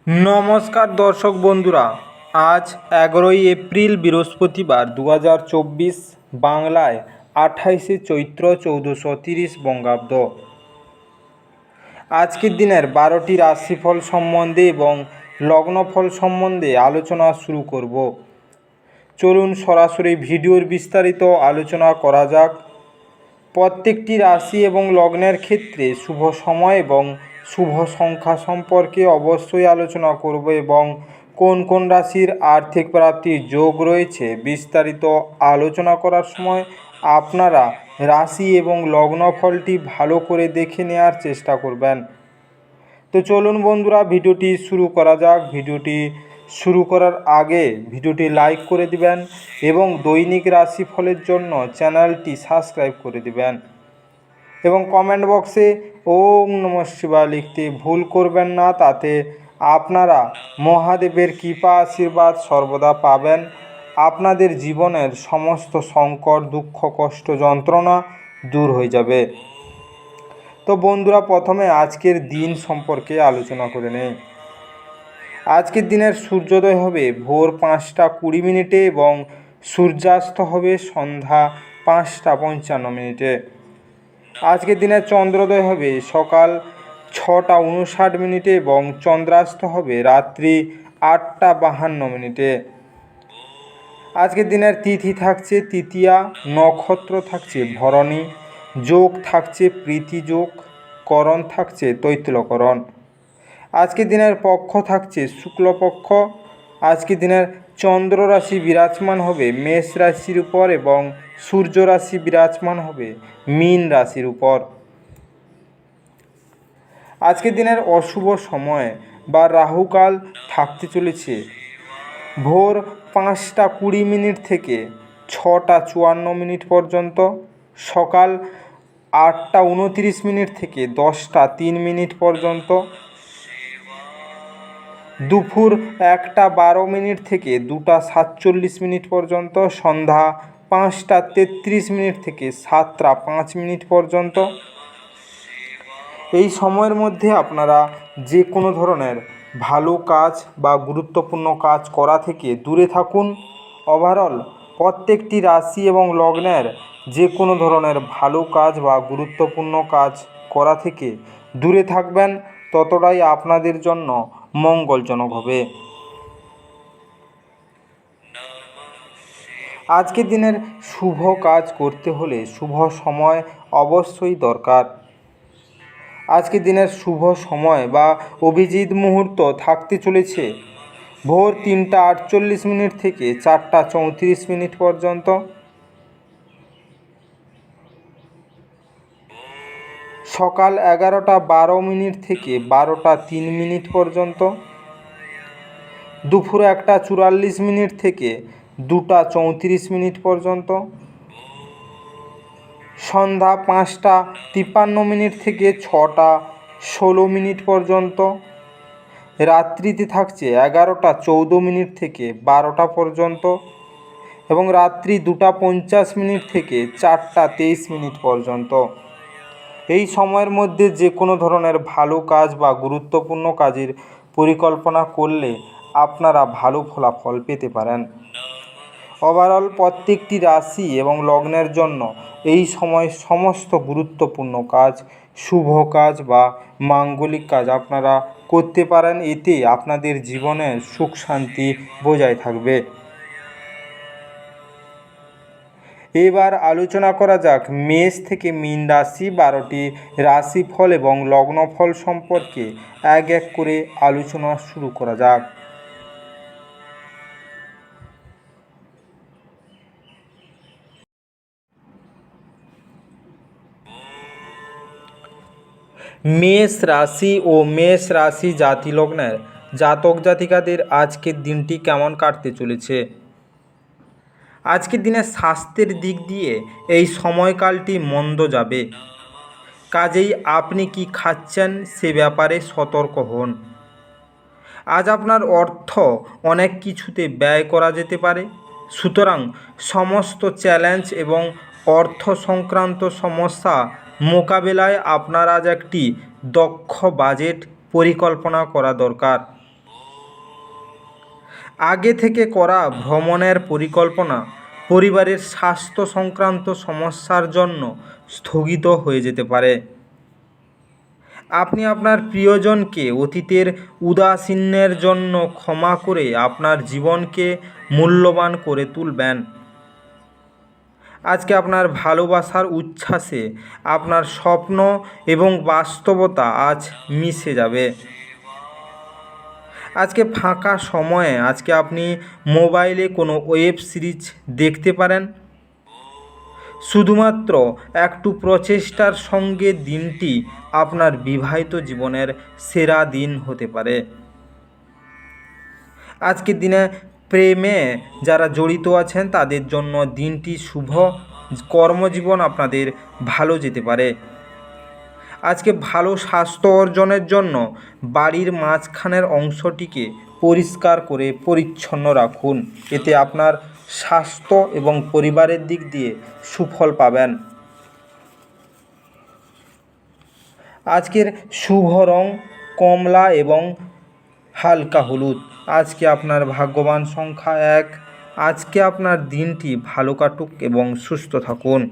নমস্কার দর্শক বন্ধুরা, আজ 11 এপ্রিল বৃহস্পতিবার 2024 বাংলায় 28শে চৈত্র 1430 বঙ্গাব্দ। আজকের দিনের 12টি রাশিফল সম্বন্ধে এবং লগ্নফল সম্বন্ধে আলোচনা শুরু করব। চলুন সরাসরি ভিডিওর বিস্তারিত আলোচনা করা যাক। প্রত্যেকটি রাশি এবং লগ্নের ক্ষেত্রে শুভ সময় এবং শুভ সংখ্যা সম্পর্কে অবশ্যই আলোচনা করব এবং কোন কোন রাশির আর্থিক প্রাপ্তির যোগ রয়েছে বিস্তারিত আলোচনা করার সময় আপনারা রাশি এবং লগ্নফলটি ভালো করে দেখে নেওয়ার চেষ্টা করবেন। তো চলুন বন্ধুরা, ভিডিওটি শুরু করা যাক। ভিডিওটি শুরু করার আগে ভিডিওটি লাইক করে দিবেন এবং দৈনিক রাশিফলের জন্য চ্যানেলটি সাবস্ক্রাইব করে দিবেন এবং কমেন্ট বক্সে ওম নমঃ শিবায় লিখতে ভুল করবেন না। তাতে আপনারা মহাদেবের কৃপা আশীর্বাদ সর্বদা পাবেন। আপনাদের জীবনের সমস্ত সংকট, দুঃখ, কষ্ট, যন্ত্রণা দূর হয়ে যাবে। তো বন্ধুরা, প্রথমে আজকের দিন সম্পর্কে আলোচনা করে নেই। আজকের দিনের সূর্যোদয় হবে ভোর 5টা 20 এবং সূর্যাস্ত হবে সন্ধ্যা 5টা 55 আজকের দিনের চন্দ্রোদয় হবে সকাল 6টা 59 এবং চন্দ্রাস্ত হবে রাত্রি 8টা 52 আজকের দিনের তিথি থাকছে তৃতীয়া, নক্ষত্র থাকছে ভরণী, যোগ থাকছে প্রীতি যোগ, করণ থাকছে তৈতলকরণ। আজকের দিনের পক্ষ থাকছে শুক্লপক্ষ। আজকের দিনের চন্দ্র রাশি বিরাজমান হবে মেষ রাশির উপর এবং সূর্য রাশি বিরাজমান হবে মীন রাশির উপর। আজকের দিনের অশুভ সময় বা রাহুকাল থাকতে চলেছে ভোর 5টা 20 থেকে 6টা 54 পর্যন্ত, সকাল 8টা 29 থেকে 10টা 3 পর্যন্ত, দুপুর 1টা 12 থেকে 2টা 47 পর্যন্ত, সন্ধ্যা 5টা 33 থেকে 7টা 5 পর্যন্ত। এই সময়ের মধ্যে আপনারা যে কোনো ধরনের ভালো কাজ বা গুরুত্বপূর্ণ কাজ করা থেকে দূরে থাকুন। ওভারঅল প্রত্যেকটি রাশি এবং লগ্নের যে কোনো ধরনের ভালো কাজ বা গুরুত্বপূর্ণ কাজ করা থেকে দূরে থাকবেন, ততটাই আপনাদের জন্য মঙ্গলজনক হবে। আজকের দিনের শুভ কাজ করতে হলে শুভ সময় অবশ্যই দরকার। আজকের দিনের শুভ সময় বা অভিজিৎ মুহূর্ত থাকতে চলেছে ভোর 3টা 48 থেকে 4টা 34 পর্যন্ত, সকাল 11টা 12 থেকে 12টা 3 পর্যন্ত, দুপুর 1টা 44 থেকে 2টা 34 পর্যন্ত, সন্ধ্যা 5টা 53 থেকে 6টা 16 পর্যন্ত, রাত্রিতে থাকছে 11টা 14 থেকে 12টা পর্যন্ত এবং রাত্রি 2টা 50 থেকে 4টা 23 পর্যন্ত। এই সময়ের মধ্যে যে কোনো ধরনের ভালো কাজ বা গুরুত্বপূর্ণ কাজের পরিকল্পনা করলে আপনারা ভালো ফলাফল পেতে পারেন। ওভারঅল প্রত্যেকটি রাশি এবং লগ্নের জন্য এই সময় সমস্ত গুরুত্বপূর্ণ কাজ, শুভ কাজ বা মাঙ্গলিক কাজ আপনারা করতে পারেন। এতে আপনাদের জীবনে সুখ শান্তি বজায় থাকবে। এবার আলোচনা করা যাক মেষ থেকে মীন রাশি 12টি রাশিফল এবং লগ্নফল সম্পর্কে এক এক করে আলোচনা শুরু করা যাক। মেষ রাশি ও মেষ রাশি জাতি লগ্নের জাতক জাতিকাদের আজকের দিনটি কেমন কাটতে চলেছে। আজকের দিনে স্বাস্থ্যের দিক দিয়ে এই সময়কালটি মন্দ যাবে, কাজেই আপনি কি খাচ্ছেন সে ব্যাপারে সতর্ক হন। আজ আপনার অর্থ অনেক কিছুতে ব্যয় করা যেতে পারে, সুতরাং সমস্ত চ্যালেঞ্জ এবং অর্থ সংক্রান্ত সমস্যা মোকাবেলায় আপনার আজ একটি দক্ষ বাজেট পরিকল্পনা করা দরকার। আগে থেকে করা ভ্রমণের পরিকল্পনা পরিবারের স্বাস্থ্য সংক্রান্ত সমস্যার জন্য স্থগিত হয়ে যেতে পারে। আপনি আপনার প্রিয়জনকে অতীতের উদাসীনের জন্য ক্ষমা করে আপনার জীবনকে মূল্যবান করে তুলবেন। আজকে আপনার ভালোবাসার উচ্ছ্বাসে আপনার স্বপ্ন এবং বাস্তবতা আজ মিশে যাবে। আজকে ফাঁকা সময়ে আজকে আপনি মোবাইলে কোনো ওয়েব সিরিজ দেখতে পারেন। শুধুমাত্র একটু প্রচেষ্টার সঙ্গে দিনটি আপনার বিবাহিত জীবনের সেরা দিন হতে পারে। আজকের দিনে প্রেমে যারা জড়িত আছেন তাদের জন্য দিনটি শুভ। কর্মজীবন আপনাদের ভালো যেতে পারে। আজকে ভালো স্বাস্থ্য অর্জনের জন্য বাড়ির মাঝখানের অংশটিকে পরিষ্কার করে পরিচ্ছন্ন রাখুন। এতে আপনার স্বাস্থ্য এবং পরিবারের দিক দিয়ে সুফল পাবেন। আজকের শুভ রং কমলা এবং হালকা হলুদ। আজকে আপনার ভাগ্যবান সংখ্যা 1। আজকে আপনার দিনটি ভালো কাটুক এবং সুস্থ থাকুন।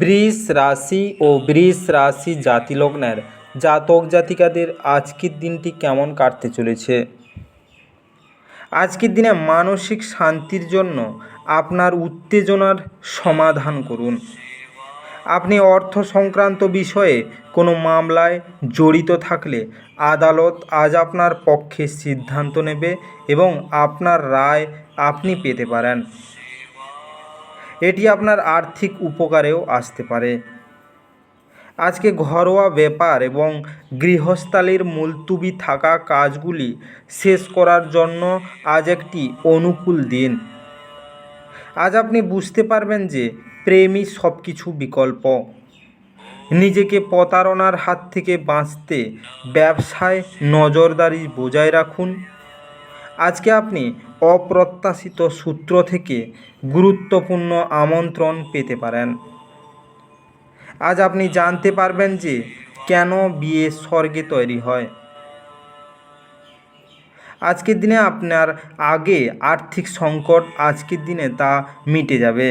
বৃষ রাশি ও বৃষ রাশি জাতিলগ্নের জাতক জাতিকাদের আজকের দিনটি কেমন কাটতে চলেছে? আজকের দিনে মানসিক শান্তির জন্য আপনার উত্তেজনার সমাধান করুন। আপনি অর্থ সংক্রান্ত বিষয়ে কোনো মামলায় জড়িত থাকলে আদালত আজ আপনার পক্ষে সিদ্ধান্ত নেবে এবং আপনার রায় আপনি পেতে পারেন। এটি আপনার আর্থিক উপকারেও আসতে পারে। আজকে ঘরোয়া ব্যাপার এবং গৃহস্থালির মুলতুবি থাকা কাজগুলি শেষ করার জন্য আজ একটি অনুকূল দিন। আজ আপনি বুঝতে পারবেন যে প্রেমই সব কিছু বিকল্প। নিজেকে প্রতারণার হাত থেকে বাঁচতে ব্যবসায় নজরদারি বজায় রাখুন। আজকে আপনি অপ্রত্যাশিত সূত্র থেকে গুরুত্বপূর্ণ আমন্ত্রণ পেতে পারেন। আজ আপনি জানতে পারবেন যে কেন বিয়ে স্বর্গে তৈরি হয়। আজকের দিনে আপনার আগে আর্থিক সংকট আজকের দিনে তা মিটে যাবে।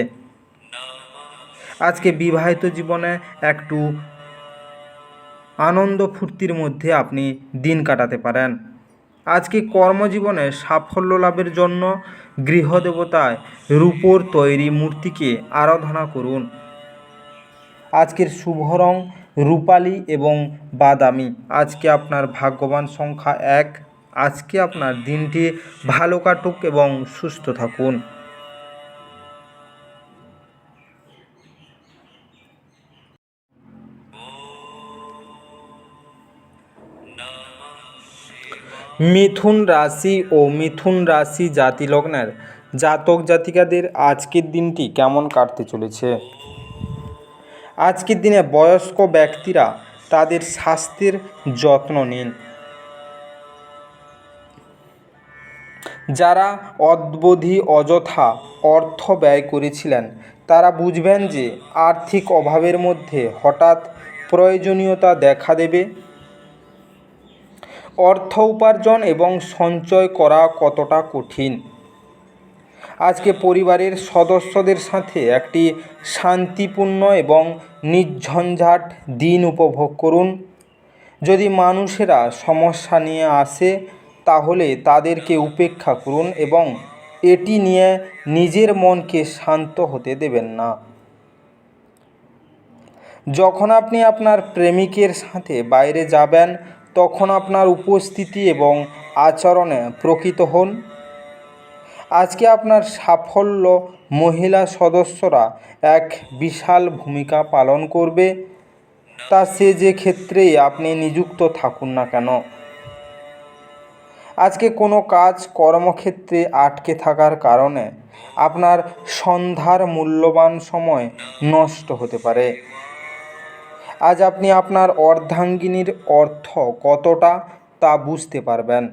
আজকে বিবাহিত জীবনে একটু আনন্দ ফুর্তির মধ্যে আপনি দিন কাটাতে পারেন। আজকে কর্মজীবনে সাফল্য লাভের জন্য গৃহদেবতায় রূপোর তৈরি মূর্তিকে আরাধনা করুন। আজকের শুভ রং রূপালি এবং বাদামি। আজকে আপনার ভাগ্যবান সংখ্যা 1। আজকে আপনার দিনটি ভালো কাটুক এবং সুস্থ থাকুন। মিথুন রাশি ও মিথুন রাশি জাতিলগ্নের জাতক জাতিকাদের আজকের দিনটি কেমন কাটতে চলেছে? আজকের দিনে বয়স্ক ব্যক্তিরা তাদের স্বাস্থ্যের যত্ন নিন। যারা অদ্যবধি অযথা অর্থ ব্যয় করেছিলেন তারা বুঝবেন যে আর্থিক অভাবের মধ্যে হঠাৎ প্রয়োজনীয়তা দেখা দেবে। অর্থ উপার্জন এবং সঞ্চয় করা কতটা কঠিন। আজকে পরিবারের সদস্যদের সাথে একটি শান্তিপূর্ণ এবং নির্ঝঞ্ঝাট দিন উপভোগ করুন। যদি মানুষেরা সমস্যা নিয়ে আসে তাহলে তাদেরকে উপেক্ষা করুন এবং এটি নিয়ে নিজের মনকে শান্ত হতে দেবেন না। যখন আপনি আপনার প্রেমিকের সাথে বাইরে যাবেন তখন আপনার উপস্থিতি এবং আচরণে প্রকৃত হন। আজকে আপনার সাফল্য মহিলা সদস্যরা এক বিশাল ভূমিকা পালন করবে, তা সে যে ক্ষেত্রেই আপনি নিযুক্ত থাকুন না কেন। আজকে কোনো কাজ কর্মক্ষেত্রে আটকে থাকার কারণে আপনার সন্ধ্যার মূল্যবান সময় নষ্ট হতে পারে। আজ আপনি আপনার অর্ধাঙ্গিনীর অর্থ কতটা তা বুঝতে পারবেন।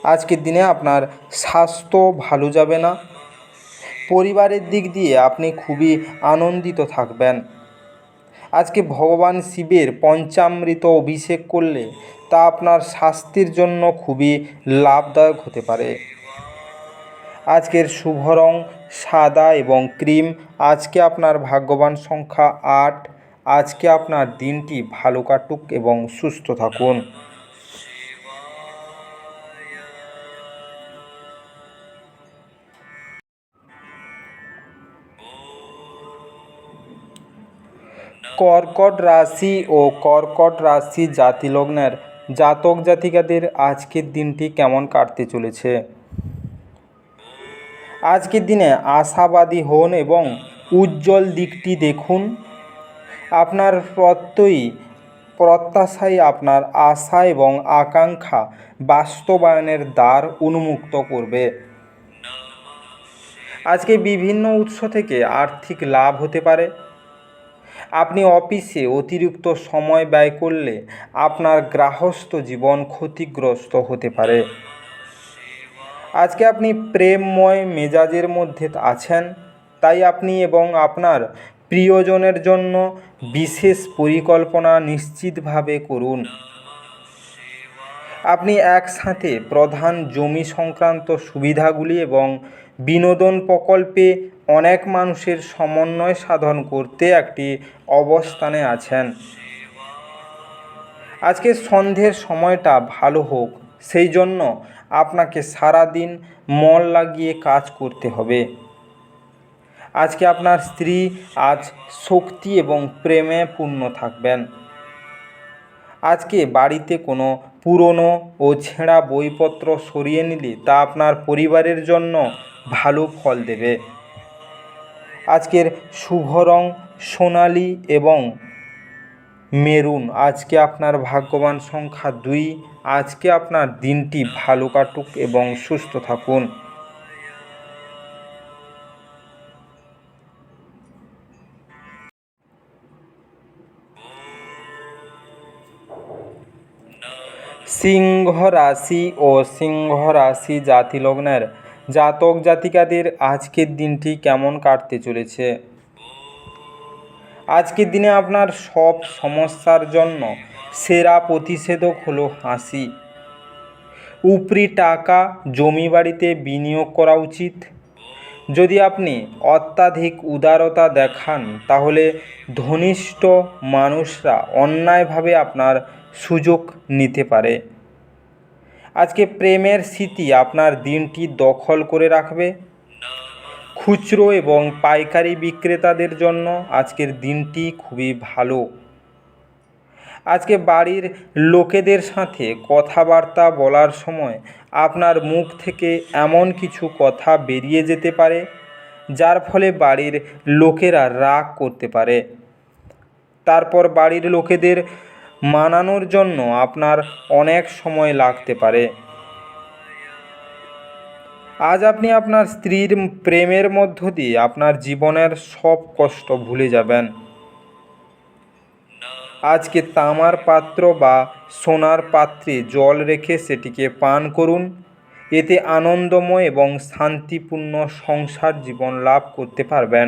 আজকের দিনে আপনার স্বাস্থ্য ভালো যাবে না। পরিবারের দিক দিয়ে আপনি খুবই আনন্দিত থাকবেন। আজকে ভগবান শিবের পঞ্চামৃত অভিষেক করলে তা আপনার স্বাস্থ্যের জন্য খুবই লাভদায়ক হতে পারে। আজকের শুভ রং সাদা এবং ক্রিম। আজকে আপনার ভাগ্যবান সংখ্যা 8। আজকে আপনার দিনটি ভালো কাটুক এবং সুস্থ থাকুন। কর্কট রাশি ও কর্কট রাশি জাতিলগ্নের জাতক জাতিকাদের আজকের দিনটি কেমন কাটতে চলেছে। আজকের দিনে আশাবাদী হন এবং উজ্জ্বল দিকটি দেখুন। আপনার প্রত্যাশাই আপনার আশা এবং আকাঙ্ক্ষা বাস্তবায়নের দ্বার উন্মুক্ত করবে। আজকে বিভিন্ন উৎস থেকে আর্থিক লাভ হতে পারে। আপনি অফিসে অতিরিক্ত সময় ব্যয় করলে আপনার গৃহস্থ জীবন ক্ষতিগ্রস্ত হতে পারে। আজকে আপনি প্রেমময় মেজাজের মধ্যে আছেন, তাই আপনি এবং আপনার প্রিয়জনের জন্য বিশেষ পরিকল্পনা নিশ্চিতভাবে করুন। আপনি একসাথে প্রধান জমি সংক্রান্ত সুবিধাগুলি এবং বিনোদন প্রকল্পে অনেক মানুষের সমন্বয় সাধন করতে একটি অবস্থানে আছেন। আজকে সন্ধ্যের সময়টা ভালো হোক, সেই জন্য আপনাকে সারাদিন মন লাগিয়ে কাজ করতে হবে। আজকে আপনার স্ত্রী আজ শক্তি এবং প্রেমে পূর্ণ থাকবেন। আজকে বাড়িতে কোনো পুরনো ও ছেঁড়া বইপত্র সরিয়ে নিলে তা আপনার পরিবারের জন্য ভালো ফল দেবে। আজকের শুভ রং সোনালি এবং মেরুন। আজকে আপনার ভাগ্যবান সংখ্যা 2। আজকে আপনার দিনটি ভালো কাটুক এবং সুস্থ থাকুন। সিংহ রাশি ও সিংহ রাশি জাতিলগ্নের জাতক জাতিকাদের আজকের দিনটি কেমন কাটতে চলেছে। আজকের দিনে আপনার সব সমস্যার জন্য সেরা প্রতিষেধক হলো হাসি। উপরি টাকা জমি বাড়িতে বিনিয়োগ করা উচিত। যদি আপনি অত্যাধিক উদারতা দেখান তাহলে ঘনিষ্ঠ মানুষরা অন্যায়ভাবে আপনার সুযোগ নিতে পারে। আজকে প্রেমের স্মৃতি আপনার দিনটি দখল করে রাখবে। খুচরো এবং পাইকারি বিক্রেতাদের জন্য আজকের দিনটি খুবই ভালো। আজকে বাড়ির লোকেদের সাথে কথাবার্তা বলার সময় আপনার মুখ থেকে এমন কিছু কথা বেরিয়ে যেতে পারে যার ফলে বাড়ির লোকেরা রাগ করতে পারে। তারপর বাড়ির লোকেদের মানানোর জন্য আপনার অনেক সময় লাগতে পারে। আজ আপনি আপনার স্ত্রীর প্রেমের মধ্য দিয়ে আপনার জীবনের সব কষ্ট ভুলে যাবেন। আজকে তামার পাত্র বা সোনার পাত্রে জল রেখে সেটিকে পান করুন। এতে আনন্দময় এবং শান্তিপূর্ণ সংসার জীবন লাভ করতে পারবেন।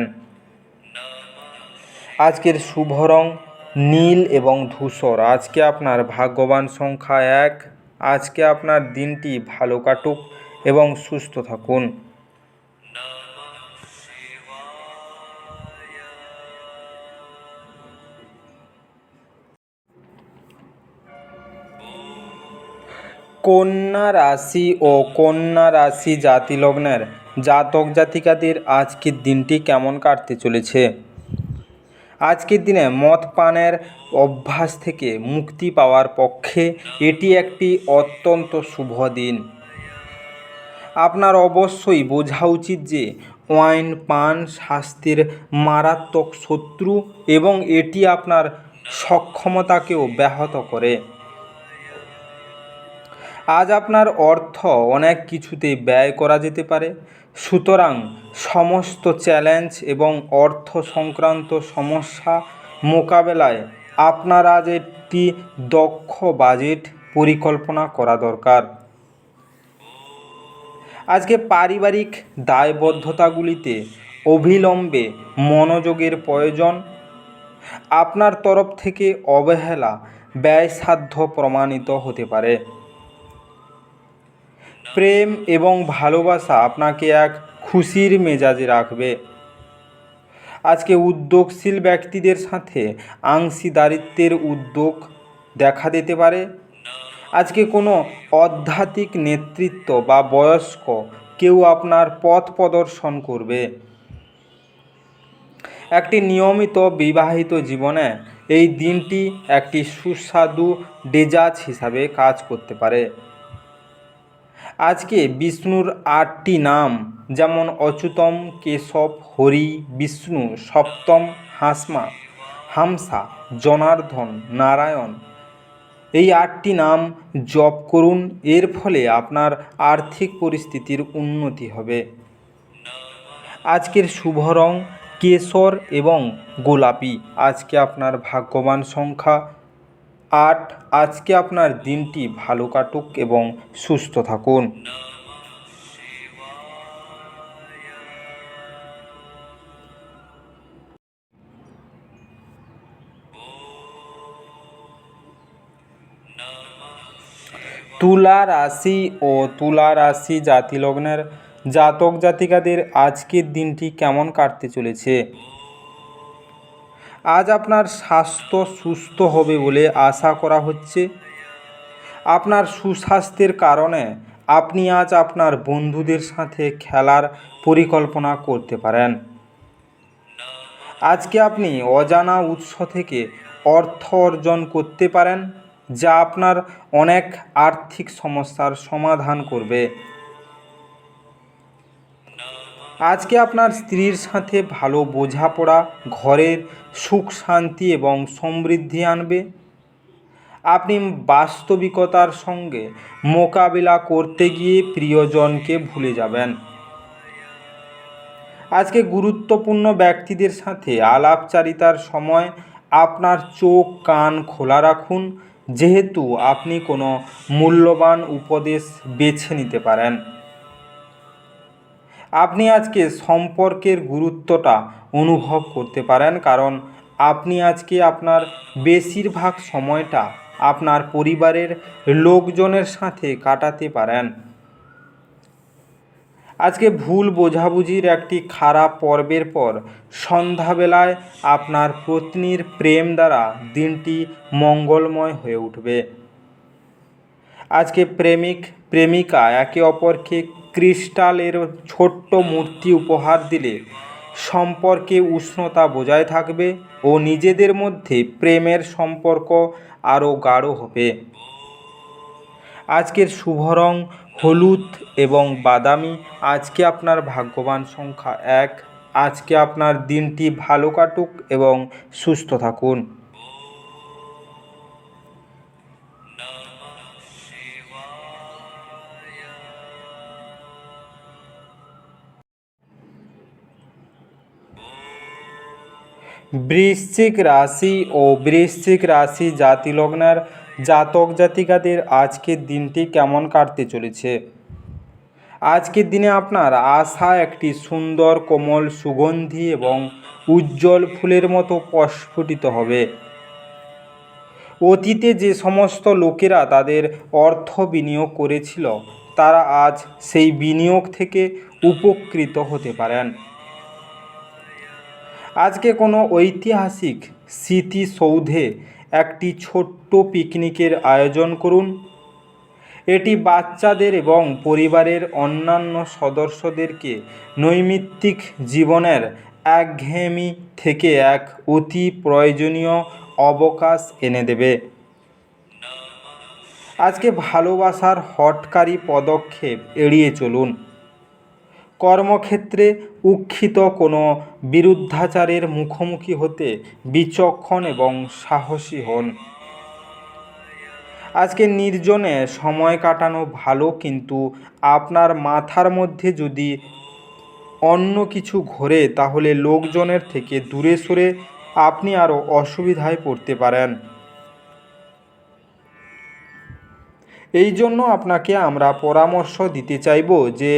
আজকের শুভ রং নীল এবং ধূসর। আজকে আপনার ভাগ্যবান সংখ্যা 1। আজকে আপনার দিনটি ভালো কাটুক এবং সুস্থ থাকুন। কন্যা রাশি ও কন্যা রাশি জাতিলগ্নের জাতক জাতিকাদের আজকের দিনটি কেমন কাটতে চলেছে। আজকের দিনে মদ পানের অভ্যাস থেকে মুক্তি পাওয়ার পক্ষে এটি একটি অত্যন্ত শুভ দিন। আপনার অবশ্যই বোঝা উচিত যে ওয়াইন পান স্বাস্থ্যের মারাত্মক শত্রু এবং এটি আপনার সক্ষমতাকেও ব্যাহত করে। আজ আপনার অর্থ অনেক কিছুতে ব্যয় করা যেতে পারে, সুতরাং সমস্ত চ্যালেঞ্জ এবং অর্থ সংক্রান্ত সমস্যা মোকাবেলায় আপনার আজ একটি দক্ষ বাজেট পরিকল্পনা করা দরকার। আজকে পারিবারিক দায়বদ্ধতাগুলিতে অবিলম্বে মনোযোগের প্রয়োজন। আপনার তরফ থেকে অবহেলা ব্যয়সাধ্য প্রমাণিত হতে পারে। প্রেম এবং ভালোবাসা আপনাকে এক খুশির মেজাজে রাখবে। আজকে উদ্যোগশীল ব্যক্তিদের সাথে অংশীদারিত্বের উদ্যোগ দেখা দিতে পারে। আজকে কোনো আধ্যাত্মিক নেতৃত্ব বা বয়স্ক কেউ আপনার পথ প্রদর্শন করবে। একটি নিয়মিত বিবাহিত জীবনে এই দিনটি একটি সুস্বাদু ডেজার্ট হিসাবে কাজ করতে পারে। আজকে বিষ্ণুর 8টি নাম যেমন অচ্যুতম, কেশব, হরি, বিষ্ণু, সপ্তম, হামসা, জনার্দন, নারায়ণ, এই 8টি নাম জপ করুন। এর ফলে আপনার আর্থিক পরিস্থিতির উন্নতি হবে। আজকের শুভ রং কেশর এবং গোলাপি। আজকে আপনার ভাগ্যবান সংখ্যা 8। আজকে আপনার দিনটি ভালো কাটুক এবং সুস্থ থাকুন। তুলা রাশি ও তুলা রাশি জাতিলগ্নের জাতক জাতিকাদের আজকের দিনটি কেমন কাটতে চলেছে? আজ আপনার স্বাস্থ্য সুস্থ হবে বলে আশা করা হচ্ছে। আপনার সুস্বাস্থ্যের কারণে আপনি আজ আপনার বন্ধুদের সাথে খেলার পরিকল্পনা করতে পারেন। আজকে আপনি অজানা উৎস থেকে অর্থ অর্জন করতে পারেন, যা আপনার অনেক আর্থিক সমস্যার সমাধান করবে। আজকে আপনার স্ত্রীর সাথে ভালো বোঝাপড়া ঘরের সুখ শান্তি এবং সমৃদ্ধি আনবে। আপনি বাস্তবিকতার সঙ্গে মোকাবিলা করতে গিয়ে প্রিয়জনকে ভুলে যাবেন। আজকে গুরুত্বপূর্ণ ব্যক্তিদের সাথে আলাপচারিতার সময় আপনার চোখ কান খোলা রাখুন, যেহেতু আপনি কোনো মূল্যবান উপদেশ বেছে নিতে পারেন। আপনি আজকে সম্পর্কের গুরুত্বটা অনুভব করতে পারেন, কারণ আপনি আজকে আপনার বেশিরভাগ সময়টা আপনার পরিবারের লোকজনের সাথে কাটাতে পারেন। আজকে ভুল বোঝাবুঝির একটি খারাপ পর্বের পর সন্ধ্যাবেলায় আপনার পত্নীর প্রেম দ্বারা দিনটি মঙ্গলময় হয়ে উঠবে। আজকে প্রেমিক প্রেমিকা একে অপরকে ক্রিস্টালের ছোট্ট মূর্তি উপহার দিলে সম্পর্কে উষ্ণতা বজায় থাকবে ও নিজেদের মধ্যে প্রেমের সম্পর্ক আরও গাঢ় হবে। আজকের শুভ রং হলুদ এবং বাদামি। আজকে আপনার ভাগ্যবান সংখ্যা 1। আজকে আপনার দিনটি ভালো কাটুক এবং সুস্থ থাকুন। বৃশ্চিক রাশি ও বৃশ্চিক রাশি জাতিলগ্নের জাতক জাতিকাদের আজকের দিনটি কেমন কাটতে চলেছে? আজকের দিনে আপনার আশা একটি সুন্দর কোমল সুগন্ধি এবং উজ্জ্বল ফুলের মতো প্রস্ফুটিত হবে। অতীতে যে সমস্ত লোকেরা তাদের অর্থ বিনিয়োগ করেছিল, তারা আজ সেই বিনিয়োগ থেকে উপকৃত হতে পারেন। আজকে কোনো ঐতিহাসিক স্মৃতিসৌধে একটি ছোট্ট পিকনিকের আয়োজন করুন। এটি বাচ্চাদের এবং পরিবারের অন্যান্য সদস্যদেরকে নৈমিত্তিক জীবনের একঘেয়েমি থেকে এক অতি প্রয়োজনীয় অবকাশ এনে দেবে। আজকে ভালোবাসার হঠকারী পদক্ষেপ এড়িয়ে চলুন। কর্মক্ষেত্রে উক্ষিত কোনো বিরুদ্ধাচারের মুখোমুখি হতে বিচক্ষণ এবং সাহসী হন। আজকে নির্জনে সময় কাটানো ভালো, কিন্তু আপনার মাথার মধ্যে যদি অন্য কিছু ঘোরে তাহলে লোকজনের থেকে দূরে সরে আপনি আরও অসুবিধায় পড়তে পারেন। এই জন্য আপনাকে আমরা পরামর্শ দিতে চাইব যে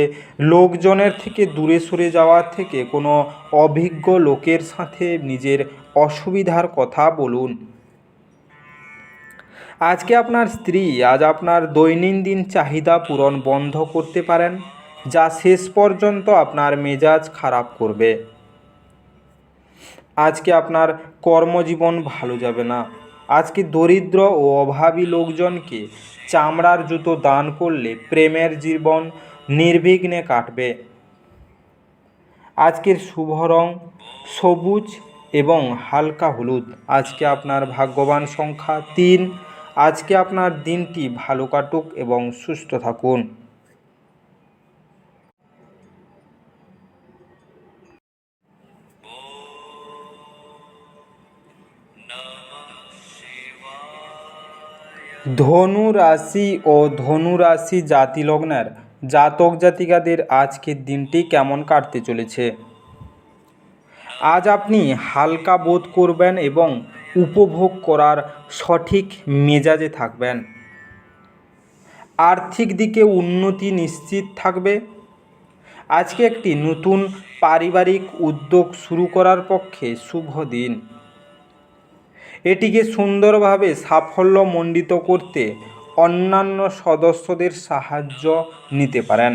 লোকজনের থেকে দূরে সরে যাওয়ার থেকে কোনো অভিজ্ঞ লোকের সাথে নিজের অসুবিধার কথা বলুন। আজকে আপনার স্ত্রী আজ আপনার দৈনন্দিন চাহিদা পূরণ বন্ধ করতে পারেন, যা শেষ পর্যন্ত আপনার মেজাজ খারাপ করবে। আজকে আপনার কর্মজীবন ভালো যাবে না। আজকে দরিদ্র ও অভাবী লোকজনকে চামড়ার জুতো দান করলে প্রেমের জীবন নির্বিঘ্নে কাটবে। আজকের শুভ রং সবুজ এবং হালকা হলুদ। আজকে আপনার ভাগ্যবান সংখ্যা 3। আজকে আপনার দিনটি ভালো কাটুক এবং সুস্থ থাকুন। ধনু রাশি ও ধনু রাশি জাতি লগ্নের জাতক জাতিকাদের আজকের দিনটি কেমন কাটতে চলেছে? আজ আপনি হালকা বোধ করবেন এবং উপভোগ করার সঠিক মেজাজে থাকবেন। আর্থিক দিকে উন্নতি নিশ্চিত থাকবে। আজকে একটি নতুন পারিবারিক উদ্যোগ শুরু করার পক্ষে শুভ দিন। এটিকে সুন্দরভাবে সাফল্যমণ্ডিত করতে অন্যান্য সদস্যদের সাহায্য নিতে পারেন।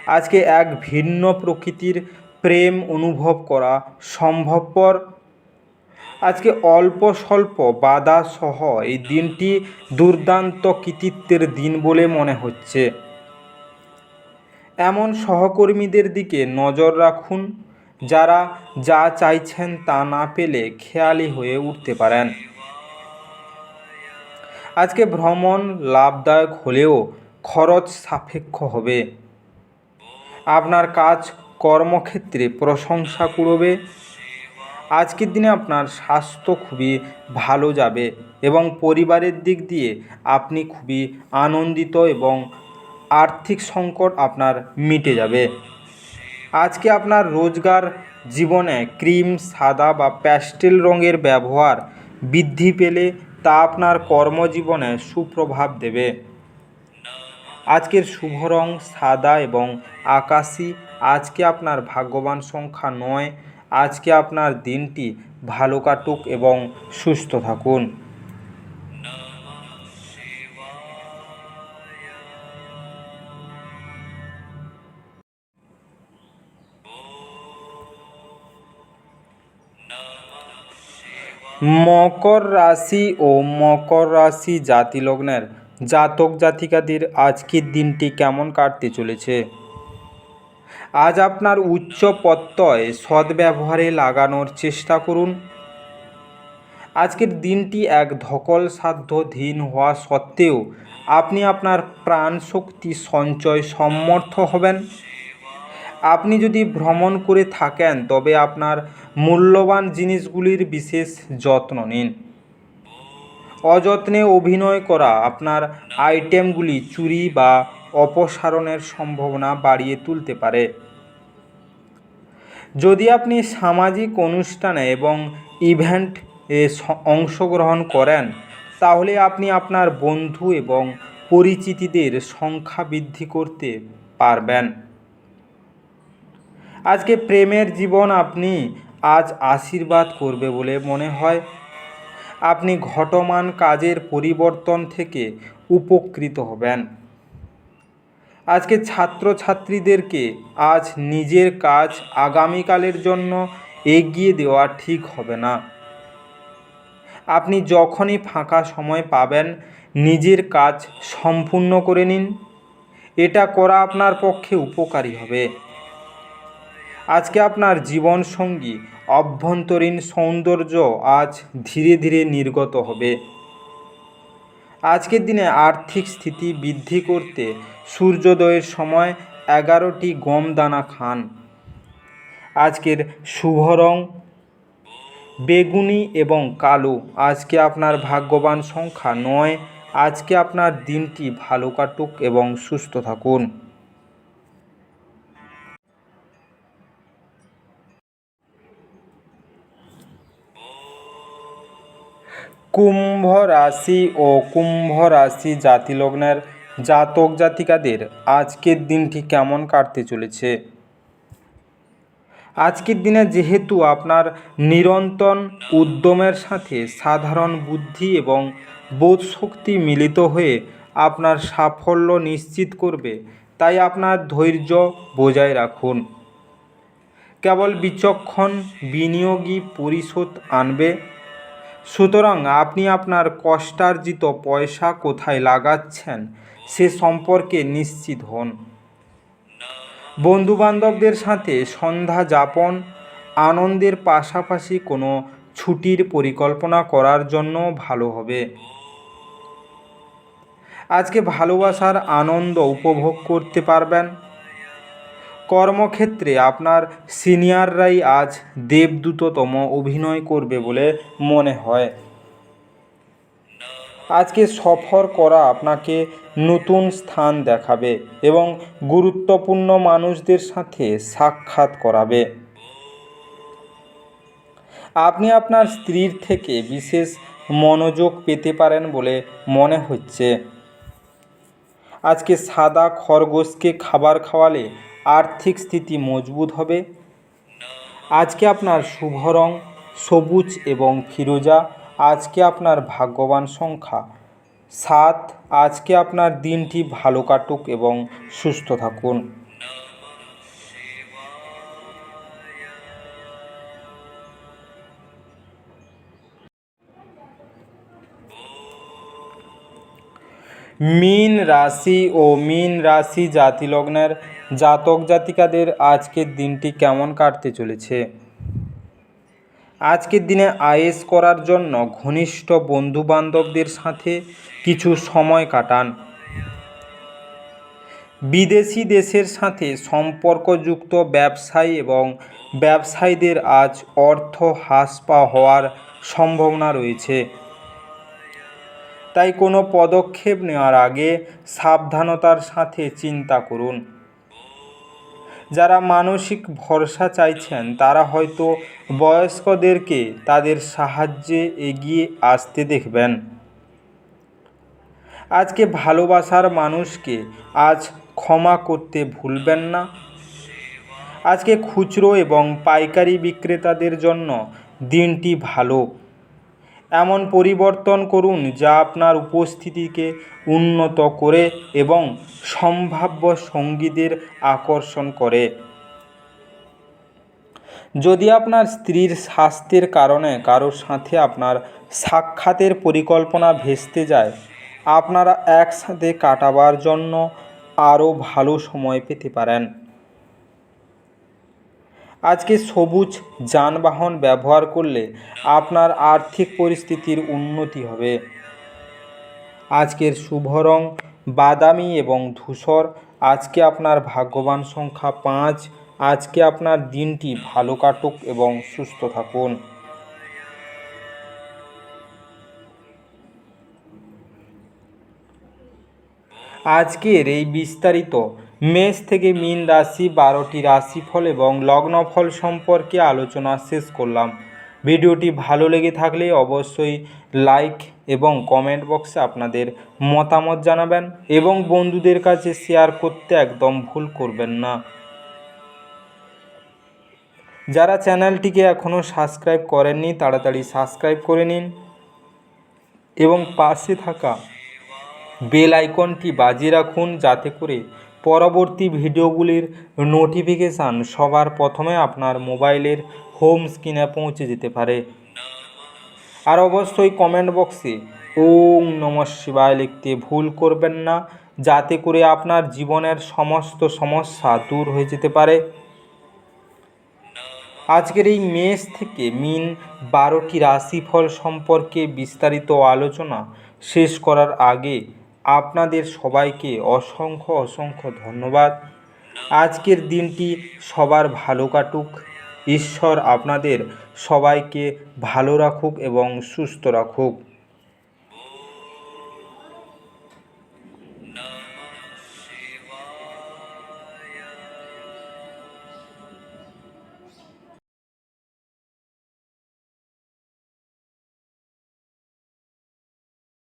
আজকে এক ভিন্ন প্রকৃতির প্রেম অনুভব করা সম্ভবপর। আজকে অল্প স্বল্প বাধা সহ এই দিনটি দুর্দান্ত কৃতিত্বের দিন বলে মনে হচ্ছে। এমন সহকর্মীদের দিকে নজর রাখুন যারা যা চাইছেন তা না পেলে খেয়ালি হয়ে উঠতে পারেন। আজকে ভ্রমণ লাভদায়ক হলেও খরচ সাপেক্ষ হবে। আপনার কাজ কর্মক্ষেত্রে প্রশংসা কুড়বে। আজকের দিনে আপনার স্বাস্থ্য খুবই ভালো যাবে এবং পরিবারের দিক দিয়ে আপনি খুবই আনন্দিত এবং আর্থিক সংকট আপনার মিটে যাবে। আজকে আপনার রোজগার জীবনে ক্রিম, সাদা বা প্যাস্টেল রঙের ব্যবহার বৃদ্ধি পেলে তা আপনার কর্মজীবনে সুপ্রভাব দেবে। আজকের শুভ রং সাদা এবং আকাশি। আজকে আপনার ভাগ্যবান সংখ্যা 9। আজকে আপনার দিনটি ভালো কাটুক এবং সুস্থ থাকুন। মকর রাশি ও মকর রাশি জাতি লগ্নের জাতক জাতিকাদের আজকের দিনটি কেমন কাটতে চলেছে? আজ আপনার উচ্চ প্রত্যয় সদ্ব্যবহারে লাগানোর চেষ্টা করুন। আজকের দিনটি এক ধকলসাধ্য দিন হওয়া সত্ত্বেও আপনি আপনার প্রাণশক্তি সঞ্চয় সমর্থ হবেন। আপনি যদি ভ্রমণ করে থাকেন তবে আপনার মূল্যবান জিনিসগুলির বিশেষ যত্ন নিন। অযত্নে অভিনয় করা আপনার আইটেমগুলি চুরি বা অপসারণের সম্ভাবনা বাড়িয়ে তুলতে পারে। যদি আপনি সামাজিক অনুষ্ঠানে এবং ইভেন্টে অংশগ্রহণ করেন তাহলে আপনি আপনার বন্ধু এবং পরিচিতিদের সংখ্যা বৃদ্ধি করতে পারবেন। আজকে প্রেমের জীবন আপনি আজ আশীর্বাদ করবে বলে মনে হয়। আপনি ঘটমান কাজের পরিবর্তন থেকে উপকৃত হবেন। আজকে ছাত্রছাত্রীদেরকে আজ নিজের কাজ আগামীকালের জন্য এগিয়ে দেওয়া ঠিক হবে না। আপনি যখনই ফাঁকা সময় পাবেন নিজের কাজ সম্পূর্ণ করে নিন। এটা করা আপনার পক্ষে উপকারী হবে। আজকে আপনার জীবনসঙ্গী অভ্যন্তরীণ সৌন্দর্য আজ ধীরে ধীরে নির্গত হবে। আজকের দিনে আর্থিক স্থিতি বৃদ্ধি করতে সূর্যোদয়ের সময় 11টি গম দানা খান। আজকের শুভ রং বেগুনি এবং কালো। আজকে আপনার ভাগ্যবান সংখ্যা 9। আজকে আপনার দিনটি ভালো কাটুক এবং সুস্থ থাকুন। কুম্ভ রাশি ও কুম্ভ রাশি জাতিলগ্নের জাতক জাতিকাদের আজকের দিনটি কেমন কাটতে চলেছে। আজকের দিনে যেহেতু আপনার নিরন্তর উদ্যমের সাথে সাধারণ বুদ্ধি এবং বোধশক্তি মিলিত হয়ে আপনার সাফল্য নিশ্চিত করবে, তাই আপনার ধৈর্য বজায় রাখুন। কেবল বিচক্ষণ বিনিয়োগই পরিশোধ আনবে। সুতরাং আপনি আপনার কষ্টার্জিত পয়সা কোথায় লাগাচ্ছেন সে সম্পর্কে নিশ্চিত হন। বন্ধুবান্ধবদের সাথে সন্ধ্যা যাপন, আনন্দের পাশাপাশি কোনো ছুটির পরিকল্পনা করার জন্য ভালো হবে। আজকে ভালোবাসার আনন্দ উপভোগ করতে পারবেন। কর্মক্ষেত্রে আপনার সিনিয়ররাই আজ দেবদূততম অভিনয় করবে বলে মনে হয়। আজকে সফর করা আপনাকে নতুন স্থান দেখাবে এবং গুরুত্বপূর্ণ মানুষদের সাথে সাক্ষাৎ করাবে। আপনি আপনার স্ত্রীর থেকে বিশেষ মনোযোগ পেতে পারেন বলে মনে হচ্ছে। আজকে সাদা খরগোশকে খাবার খাওয়ালে আর্থিক স্থিতি মজবুত হবে। আজকে আপনার শুভ রং সবুজ এবং ফিরোজা। আজকে আপনার ভাগ্যবান সংখ্যা 7। আজকে আপনার দিনটি ভালো কাটুক এবং সুস্থ থাকুন। মীন রাশি ও মীন রাশি জাতিলগ্নের জাতক জাতিকাদের আজকের দিনটি কেমন কাটতে চলেছে। আজকের দিনে আয়েশ করার জন্য ঘনিষ্ঠ বন্ধুবান্ধবদের সাথে কিছু সময় কাটান। বিদেশি দেশের সাথে সম্পর্কযুক্ত ব্যবসায়ী এবং ব্যবসায়ীদের আজ অর্থ হ্রাস হওয়ার সম্ভাবনা রয়েছে। তাই কোনো পদক্ষেপ নেওয়ার আগে সাবধানতার সাথে চিন্তা করুন। যারা মানসিক ভরসা চাইছেন তারা হয়তো বয়স্কদেরকে তাদের সাহায্যে এগিয়ে আসতে দেখবেন। আজকে ভালোবাসার মানুষকে আজ ক্ষমা করতে ভুলবেন না। আজকে খুচরো এবং পাইকারি বিক্রেতাদের জন্য দিনটি ভালো। এমন পরিবর্তন করুন যা আপনার উপস্থিতিকে উন্নত করে এবং সম্ভাব্য সঙ্গীদের আকর্ষণ করে। যদি আপনার স্ত্রীর স্বাস্থ্যের কারণে কারোর সাথে আপনার সাক্ষাতের পরিকল্পনা ভেস্তে যায়, আপনারা একসাথে কাটাবার জন্য আরও ভালো সময় পেতে পারেন। আজকে সবুজ যানবাহন ব্যবহার করলে আপনার আর্থিক পরিস্থিতির উন্নতি হবে। আজকের শুভ রং বাদামি এবং ধূসর। আজকে আপনার ভাগ্যবান সংখ্যা 5। আজকে আপনার দিনটি ভালো কাটুক এবং সুস্থ থাকুন। আজকের এই বিস্তারিত মেষ থেকে মীন রাশি 12টি রাশিফল এবং লগ্নফল সম্পর্কে আলোচনা শেষ করলাম। ভিডিওটি ভালো লেগে থাকলে অবশ্যই লাইক এবং কমেন্ট বক্সে আপনাদের মতামত জানাবেন এবং বন্ধুদের কাছে শেয়ার করতে একদম ভুল করবেন না। যারা চ্যানেলটিকে এখনও সাবস্ক্রাইব করেননি তাড়াতাড়ি সাবস্ক্রাইব করে নিন এবং পাশে থাকা বেল আইকনটি বাজিয়ে রাখুন যাতে করে পরবর্তী ভিডিওগুলির নোটিফিকেশান সবার প্রথমে আপনার মোবাইলের হোম স্ক্রিনে পৌঁছে যেতে পারে। আর অবশ্যই কমেন্ট বক্সে ওম নমঃ শিবায় লিখতে ভুল করবেন না যাতে করে আপনার জীবনের সমস্ত সমস্যা দূর হয়ে যেতে পারে। আজকের এই মেষ থেকে মীন 12টি রাশিফল সম্পর্কে বিস্তারিত আলোচনা শেষ করার আগে আপনাদের সবাইকে অসংখ্য ধন্যবাদ। আজকের দিনটি সবার ভালো কাটুক। ঈশ্বর আপনাদের সবাইকে ভালো রাখুক এবং সুস্থ রাখুক।